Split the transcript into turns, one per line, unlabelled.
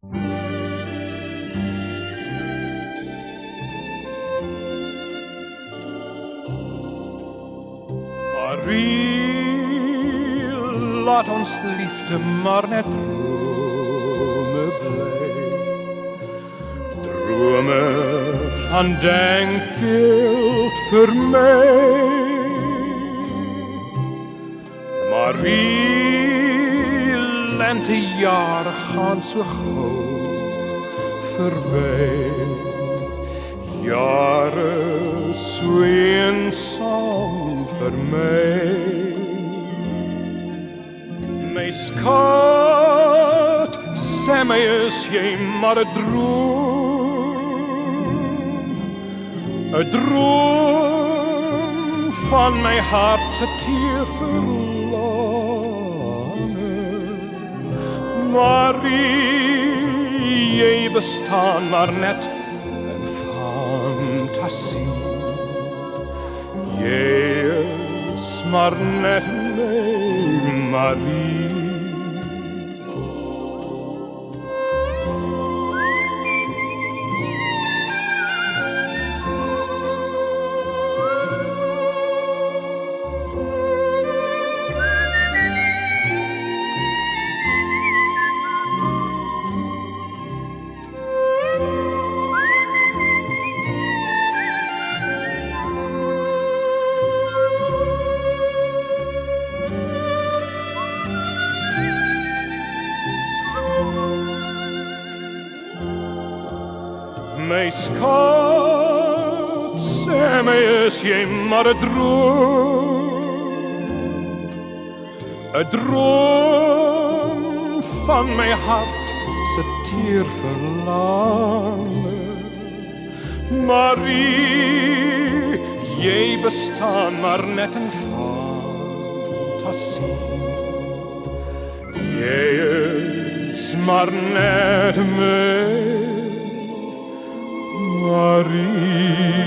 Marie, laat ons liefde maar net drome bly. Drome van denkbeeld vir my. Marie, lentejare gaan so gou verby. Jare so eensaam vir my. My skat, sê my is jy maar 'n droom van my hart se teer verlange. Marie, jy bestaan maar net in fantasie. Jy is maar net my Marie. My skat, sê my is jy maar 'n droom van my hart se teer verlange. Marie, jy bestaan maar net in fantasie. Jy is maar net my Marie.